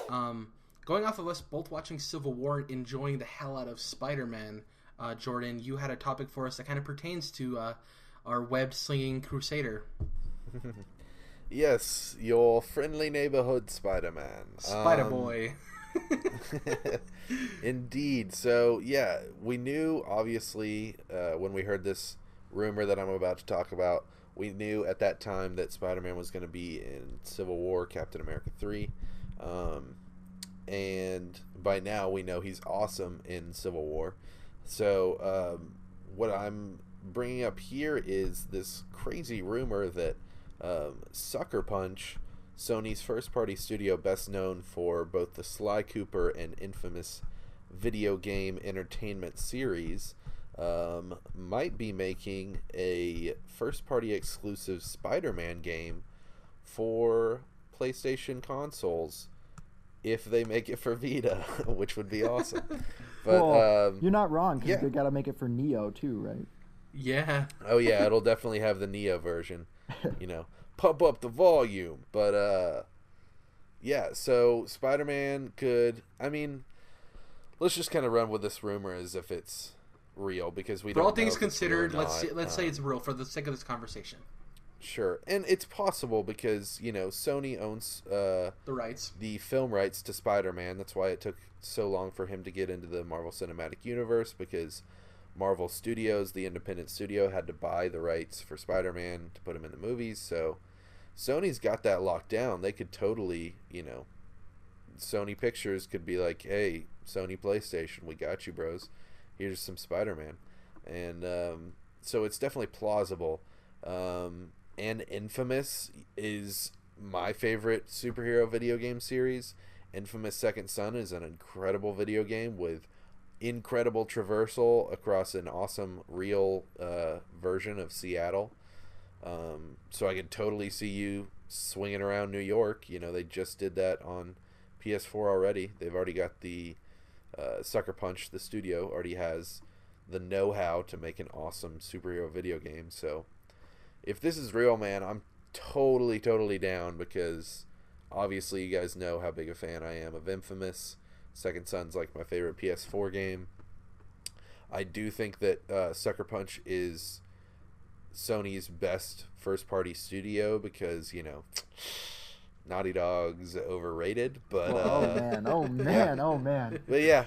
Um, Going off of us both watching Civil War and enjoying the hell out of Spider-Man, Jordan, you had a topic for us that kind of pertains to our web-slinging crusader. Yes, your friendly neighborhood Spider-Man. Spider-Boy. Indeed. So, yeah, we knew, obviously, when we heard this rumor that I'm about to talk about, we knew at that time that Spider-Man was going to be in Civil War, Captain America 3. And by now we know he's awesome in Civil War. So, what I'm bringing up here is this crazy rumor that Sucker Punch, Sony's first-party studio best known for both the Sly Cooper and infamous video game entertainment series, might be making a first-party exclusive Spider-Man game for PlayStation consoles if they make it for Vita, which would be awesome. But well, you're not wrong, because they got to make it for Neo too, right? Yeah. Oh yeah, it'll definitely have the Neo version. Pump up the volume. But yeah, so Spider-Man could, let's just kind of run with this rumor as if it's real, because we don't know. For all things considered, let's say it's real for the sake of this conversation. Sure. And it's possible because, Sony owns the rights. The film rights to Spider-Man. That's why it took so long for him to get into the Marvel Cinematic Universe, because Marvel Studios, the independent studio, had to buy the rights for Spider-Man to put him in the movies. So Sony's got that locked down. They could totally, Sony Pictures could be like, hey, Sony PlayStation, we got you, bros. Here's some Spider-Man. And so it's definitely plausible. And Infamous is my favorite superhero video game series. Infamous Second Son is an incredible video game with incredible traversal across an awesome real version of Seattle. So I could totally see you swinging around New York. They just did that on PS4 already. They've already got the Sucker Punch, the studio, already has the know-how to make an awesome superhero video game. So if this is real, man, I'm totally down, because obviously you guys know how big a fan I am of Infamous. Second Son's like my favorite PS4 game. I do think that Sucker Punch is Sony's best first-party studio, because, Naughty Dog's overrated, but oh man. But yeah,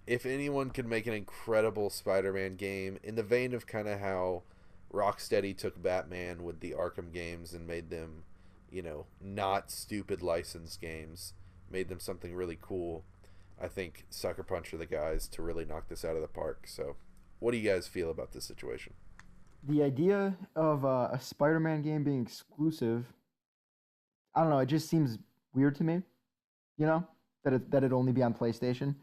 if anyone could make an incredible Spider-Man game in the vein of kind of how Rocksteady took Batman with the Arkham games and made them, not stupid licensed games, made them something really cool, I think Sucker Punch are the guys to really knock this out of the park. So what do you guys feel about this situation? The idea of a Spider-Man game being exclusive, I don't know, it just seems weird to me, that it'd only be on PlayStation.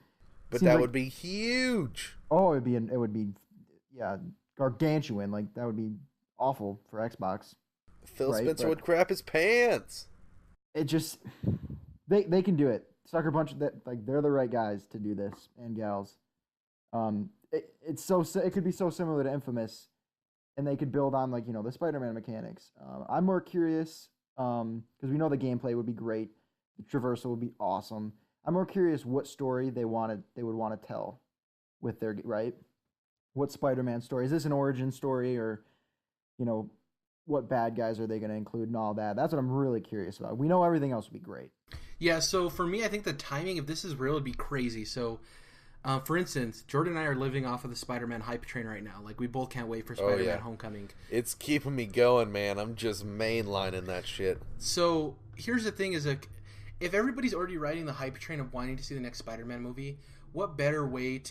But that would be huge. Oh, it would be gargantuan. Like, that would be awful for Xbox. Phil Spencer would crap his pants. It just, they can do it. Sucker Punch, they're the right guys to do this, and gals. It could be so similar to Infamous, and they could build on the Spider-Man mechanics. I'm more curious because we know the gameplay would be great, the traversal would be awesome. I'm more curious what story they would want to tell with their what Spider-Man story. Is this an origin story, or what bad guys are they going to include and all that? That's what I'm really curious about. We know everything else would be great. Yeah, so for me, I think the timing, if this is real, would be crazy. So, for instance, Jordan and I are living off of the Spider-Man hype train right now. Like, we both can't wait for Spider-Man Homecoming. It's keeping me going, man. I'm just mainlining that shit. So, here's the thing is, if everybody's already riding the hype train of wanting to see the next Spider-Man movie, what better way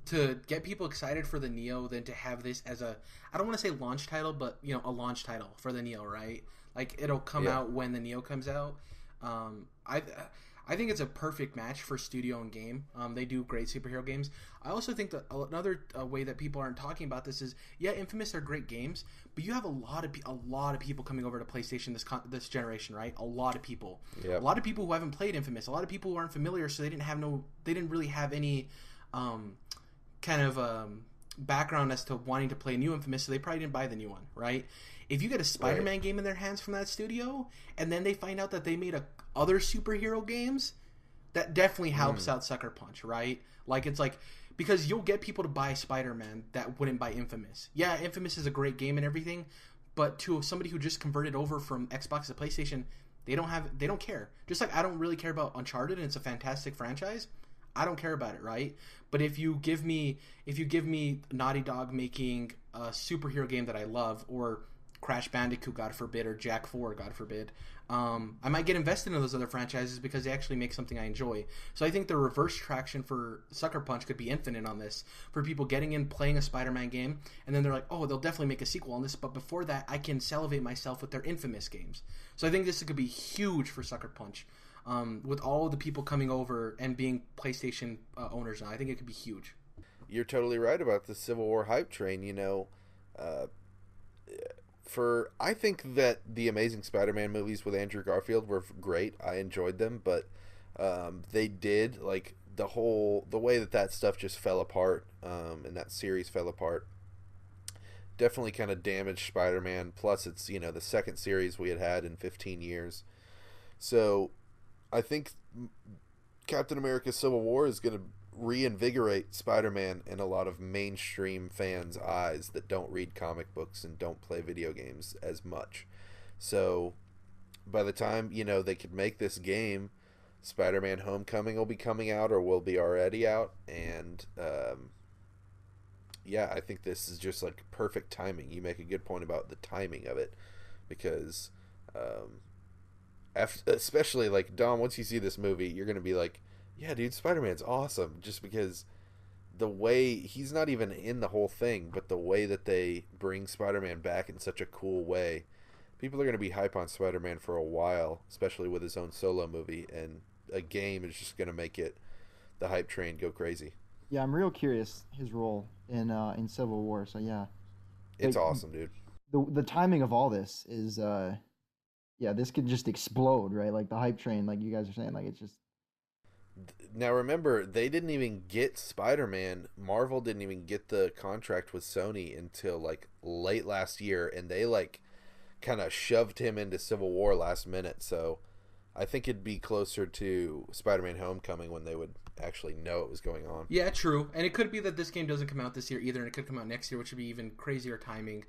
to get people excited for the Neo than to have this as I don't want to say launch title, but a launch title for the Neo, right? Like, it'll come out when the Neo comes out. I think it's a perfect match for studio and game. They do great superhero games. I also think that another way that people aren't talking about this is, Infamous are great games, but you have a lot of people coming over to PlayStation this generation, right? A lot of people. Yep. A lot of people who haven't played Infamous. A lot of people who aren't familiar, so they didn't really have any background as to wanting to play new Infamous, so they probably didn't buy the new one, right? If you get a Spider-Man game in their hands from that studio, and then they find out that they made other superhero games, that definitely helps out Sucker Punch, right? Like, it's like, because you'll get people to buy Spider-Man that wouldn't buy Infamous. Yeah, Infamous is a great game and everything, but to somebody who just converted over from Xbox to PlayStation, they don't care. Just like I don't really care about Uncharted, and it's a fantastic franchise. I don't care about it, right? But if you give me Naughty Dog making a superhero game that I love, or Crash Bandicoot, God forbid, or Jak 4, God forbid, I might get invested in those other franchises because they actually make something I enjoy. So I think the reverse traction for Sucker Punch could be infinite on this, for people getting in, playing a Spider-Man game, and then they're like, oh, they'll definitely make a sequel on this, but before that, I can salivate myself with their Infamous games. So I think this could be huge for Sucker Punch. With all of the people coming over and being PlayStation owners now, I think it could be huge. You're totally right about the Civil War hype train. You know, I think that the Amazing Spider-Man movies with Andrew Garfield were great. I enjoyed them, but they did, like, the way that stuff just fell apart, and that series fell apart, definitely kind of damaged Spider-Man. Plus, it's, you know, the second series we had in 15 years. So I think Captain America Civil War is going to reinvigorate Spider-Man in a lot of mainstream fans' eyes that don't read comic books and don't play video games as much. So by the time, you know, they could make this game, Spider-Man Homecoming will be coming out or will be already out. And yeah, I think this is just like perfect timing. You make a good point about the timing of it, because especially, like, Dom, once you see this movie, you're going to be like, yeah, dude, Spider-Man's awesome, just because the way, he's not even in the whole thing, but the way that they bring Spider-Man back in such a cool way, people are going to be hype on Spider-Man for a while, especially with his own solo movie, and a game is just going to make the hype train go crazy. Yeah, I'm real curious his role in Civil War, so yeah. It's like, awesome, dude. The timing of all this is, yeah, this could just explode, right? Like the hype train, like you guys are saying, like it's just. Now remember, they didn't even get Spider-Man. Marvel didn't even get the contract with Sony until like late last year, and they like kind of shoved him into Civil War last minute. So I think it'd be closer to Spider-Man Homecoming when they would actually know it was going on. Yeah, true. And it could be that this game doesn't come out this year either, and it could come out next year, which would be even crazier timing.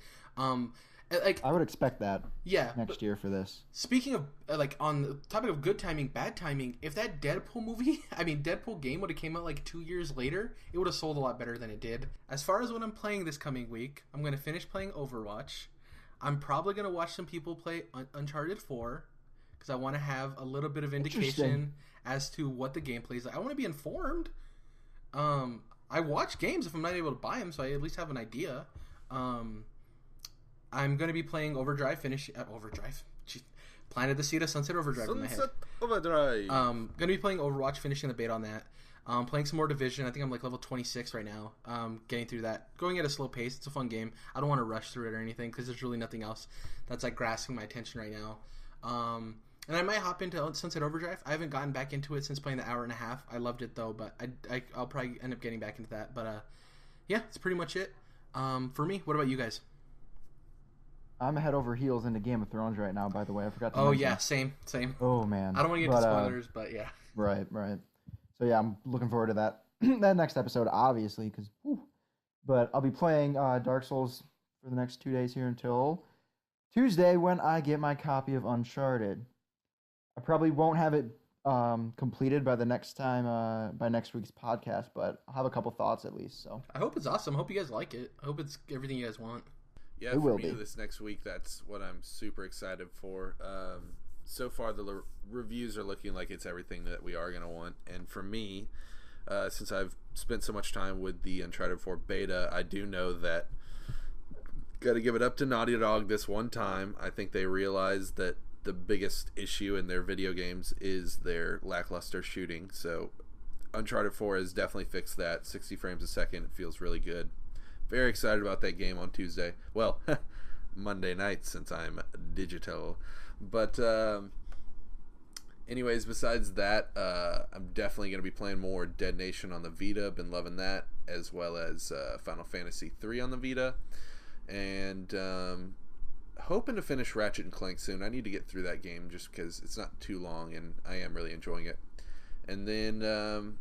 Like, I would expect that. Yeah, next year for this. Speaking of, like, on the topic of good timing, bad timing, if that Deadpool game would have came out like 2 years later, it would have sold a lot better than it did. As far as what I'm playing this coming week, I'm going to finish playing Overwatch. I'm probably going to watch some people play Uncharted 4, because I want to have a little bit of indication as to what the gameplay is like. I want to be informed. I watch games if I'm not able to buy them, so I at least have an idea. I'm going to be playing Overdrive, planted the seed of Sunset Overdrive in my head. Overdrive. Going to be playing Overwatch, finishing the beta on that. Playing some more Division. I think I'm like level 26 right now. Getting through that. Going at a slow pace. It's a fun game. I don't want to rush through it or anything, because there's really nothing else that's like grasping my attention right now. And I might hop into Sunset Overdrive. I haven't gotten back into it since playing the hour and a half. I loved it though, but I'll probably end up getting back into that. But yeah, that's pretty much it for me. What about you guys? I'm head over heels into Game of Thrones right now, by the way. I forgot to mention. Yeah, same. Oh, man. I don't want to get into spoilers, but yeah. Right. So, yeah, I'm looking forward to that that next episode, obviously, because, but I'll be playing Dark Souls for the next 2 days here until Tuesday when I get my copy of Uncharted. I probably won't have it completed by the next time, by next week's podcast, but I'll have a couple thoughts at least. So I hope it's awesome. I hope you guys like it. I hope it's everything you guys want. Yeah, for me this next week, that's what I'm super excited for. So far, the reviews are looking like it's everything that we are going to want. And for me, since I've spent so much time with the Uncharted 4 beta, I do know that got to give it up to Naughty Dog this one time. I think they realized that the biggest issue in their video games is their lackluster shooting. So Uncharted 4 has definitely fixed that. 60 frames a second. It feels really good. Very excited about that game on Tuesday. Well, Monday night since I'm digital. But anyways, besides that, I'm definitely going to be playing more Dead Nation on the Vita. Been loving that, as well as Final Fantasy 3 on the Vita. And hoping to finish Ratchet and Clank soon. I need to get through that game just because it's not too long, and I am really enjoying it. And then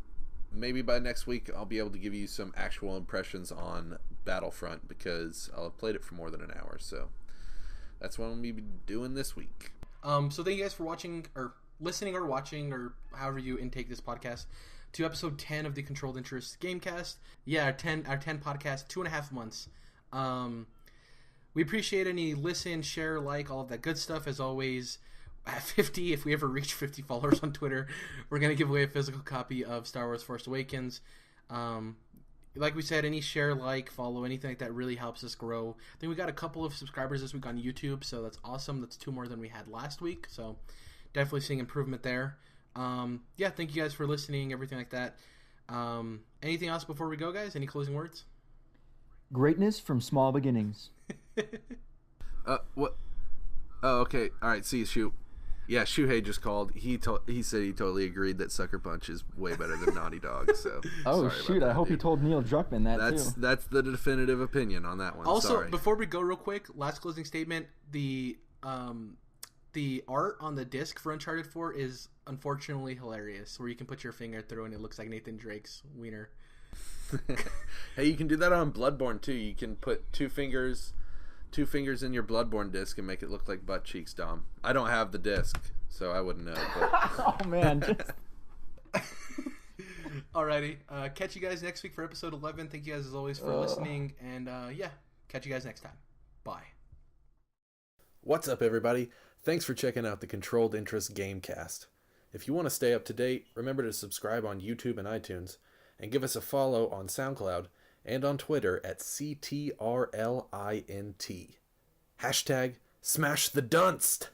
maybe by next week, I'll be able to give you some actual impressions on Battlefront, because I'll have played it for more than an hour. So that's what I'm going to be doing this week. So thank you guys for watching, or listening, or watching, or however you intake this podcast, to episode 10 of the Controlled Interest Gamecast. Yeah, our 10 podcast, 2.5 months. We appreciate any listen, share, like, all of that good stuff. As always, at 50, if we ever reach 50 followers on Twitter, we're going to give away a physical copy of Star Wars Force Awakens. Like we said, any share, like, follow, anything like that really helps us grow. I think we got a couple of subscribers this week on YouTube, so that's awesome. That's 2 more than we had last week, so definitely seeing improvement there. Yeah, thank you guys for listening, everything like that. Anything else before we go, guys? Any closing words? Greatness from small beginnings. What? Oh, okay. All right. See you, Shu. Yeah, Shuhei just called. He said he totally agreed that Sucker Punch is way better than Naughty Dog. So. Oh shoot! I hope he told Neil Druckmann that too. That's the definitive opinion on that one. Also, before we go, real quick, last closing statement: the art on the disc for Uncharted 4 is unfortunately hilarious. Where you can put your finger through and it looks like Nathan Drake's wiener. Hey, you can do that on Bloodborne too. You can put two fingers in your Bloodborne disc and make it look like butt cheeks, Dom. I don't have the disc, so I wouldn't know. But... Oh man. Alrighty, catch you guys next week for episode 11. Thank you guys as always for listening, and yeah, catch you guys next time. Bye. What's up, everybody? Thanks for checking out the Controlled Interest Gamecast. If you want to stay up to date, remember to subscribe on YouTube and iTunes, and give us a follow on SoundCloud and on Twitter at CTRLINT. #SmashTheDunst.